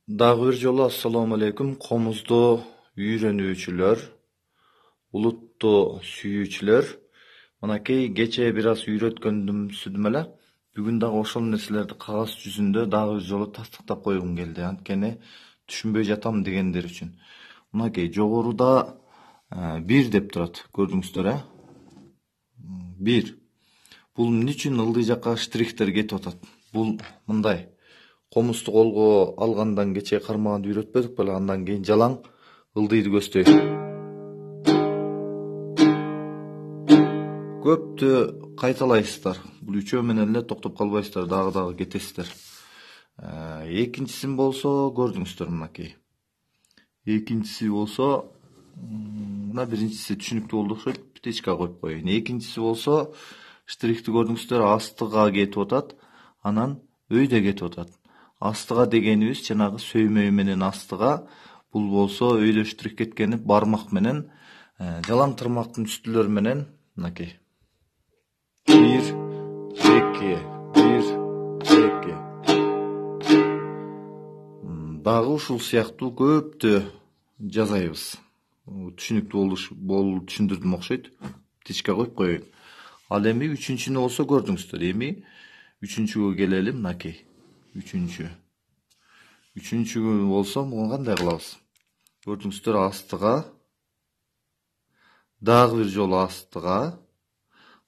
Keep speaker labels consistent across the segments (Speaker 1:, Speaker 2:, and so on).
Speaker 1: Dagы bir жолу assalamu alaikum. Komuzdu үйрөнүүчүлөр, улутту сүйүүчүлөр. Мынакей кече бир аз үйрөткөндүм сүдүм эле. Бүгүн дагы ошол нерселерди кагаз жүзүндө дагы бир жолу тастыктап койгум келди. Анткени түшүнбөй жатам дегендер үчүн. Мынакей жогоруда бир деп турат. Көрдүңүздөр, э? Бир. Бул эмне үчүн ылдый жакка штрихтер кетип атат? Бул мындай. Комузду колго алгандан кече кармаганды үйрөтпөдүк беле, андан кийин жалаң ылдыйды көздөй. Көптү кайталайсыздар. Бул үчөө менен эле токтоп калбайсыздар, дагы кетесиздер. Экинчисин болсо көрдүңүздөр мынакей. Экинчиси болсо, мына биринчиси түшүнүктүү болду окшойт, птичка коюп коеюн. Экинчиси болсо штрихти көрдүңүздөр, астыга кетип атат, анан өйдө кетип атат. Астыга дегенибиз жанагы сөймөй менен астыга, бул болсо өйдө штрих кеткени бармак менен, жалаң тырмактын үстүлөрү менен мынакей. 1, 2, 1, 2. Дагы ушул сыяктуу көптү жазайбыз. Түшүнүктүү болду түшүндүрдүм окшойт. Птичка коюп коеюн. Ал эми үчүнчүнү болсо көрдүңүздөр. Эми үчүнчүгө келели, мынакей. Үчүнчүгө болсо муну кандай кылабыз? Көрдүңүздөр, астыга, дагы бир жолу астыга.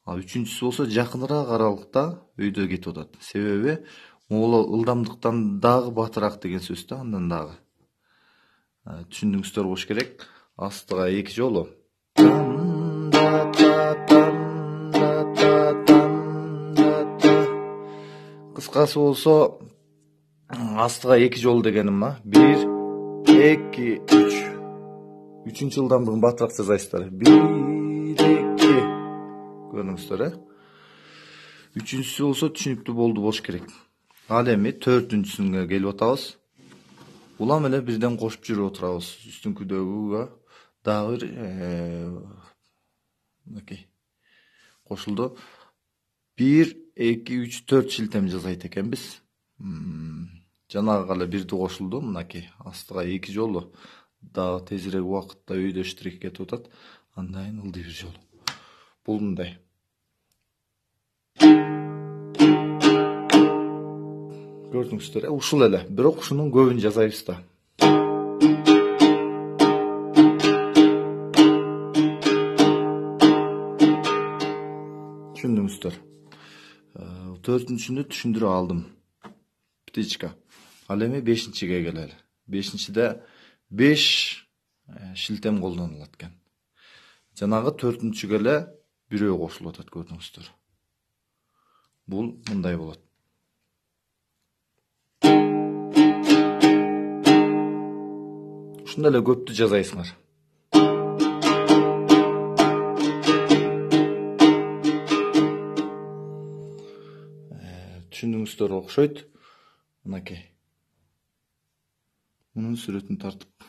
Speaker 1: Үчүнчүсү болсо жакыныраак аралыкта өйдө кетип атат. Себеби могул ылдамдыктан дагы батыраак деген сөз да, андан дагы. Түшүндүңүздөр болуш керек. Астыга 2 жолу. Кыскасы болсо астыга 2 жолу дегеним, 1, 2, 3. Үчүнчү ылдамдыгын батыраак жазайсыздар. 1, 2. Көрдүңүздөр, э? Үчүнчүсү болсо түшүнүктүү болуш керек. Ал эми төртүнчүсүнгө келип атабыз. Улам эле бирден кошуп жүрүп отурабыз. Үстүңкүдөгүгө дагы бир мынакей кошулду. 1, 2, 3, 4 шилтем жазайт экенбиз. Жанагыга эле бирди кошулду, мынакей. Астыга 2 жолу. Дагы тезирээк убакытта өйдө штрих кетип атат. Андан кийин ылдый бир жолу. Бул мындай. Көрдүңүздөр, ушул эле. Бирок ушунун көбүн жазайбыз да. Түшүндүңүздөр. Төртүнчүнү түшүндүрүп алдым. Птичка. Ал эми 5-чиге келели. 5-чиде 5 шилтем колдонулат экен. Жанагы 4-чүгө эле бирөө кошулуп атат, көрдүңүздөр. Бул мындай болот. Ушундай эле көптү жазайсыңар. Түшүндүңүздөр окшойт. Мынакей. Мунун сүрөтүн тартып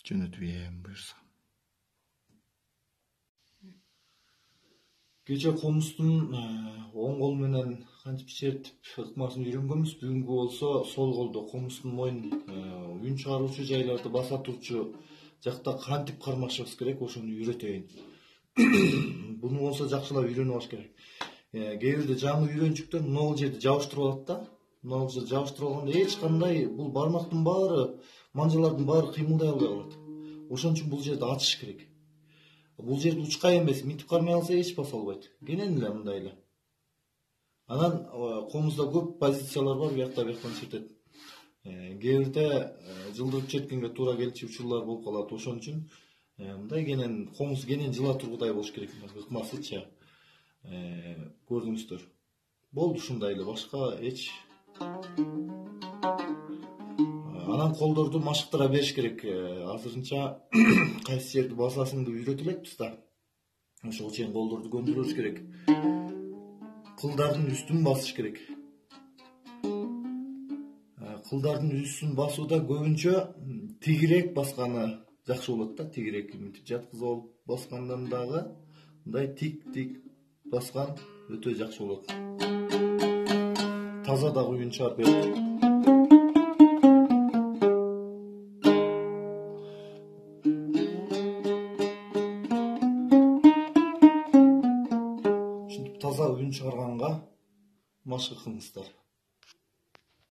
Speaker 1: жөнөтүп ийем буюрса. Кече комуздун оң кол менен кантип чертип ыкмасын үйрөнгөнбүз. Бүгүнкү болсо сол колдо комуздун моюнун үн чыгаруучу жайларды баса турчу жакта кантип кармашыбыз керек, ошону үйрөтөйүн. Буну болсо жакшылап үйрөнүп алыш керек. Кээ бирде жаңы үйрөнчүктөр могул жерди жабыштырып алат да. Могул жерди жабыштырып алганда эч кандай бул бармактын баары, манжалардын баары кыймылдай албай калат. Ошон үчүн бул жерди ачыш керек. Бул жерди учкай эмес, мынтип кармай алса эч баса албайт. Кенен эле мындай эле. Анан комузда көп позициялар бар, биякта бияктан чертет. Кээ бирде жылдырып черткенге туура келчү учурлар болуп калат. Ошон үчүн мындай кенен комуз кенен жыла тургудай болуш керек. Ыкмасыча. Көрдүңүздөр. Болду ушундай эле, башка эч. Анан колдорду машыктыра бериш керек. Азырынча кайсы жерди басасыңды үйрөтүп элекпиз да. Ошого чейин колдорду көндүрүш керек. Кылдардын үстүн басыш керек. Кылдардын үстүн басууда көбүнчө тигирээк басканы жакшы болот да. Тигирээк мынтип жаткызып алып баскандан дагы мындай тик баскан өтө жакшы болот. Таза дагы үн чыгарып берет. үн чыгарганга машык кылыңыздар.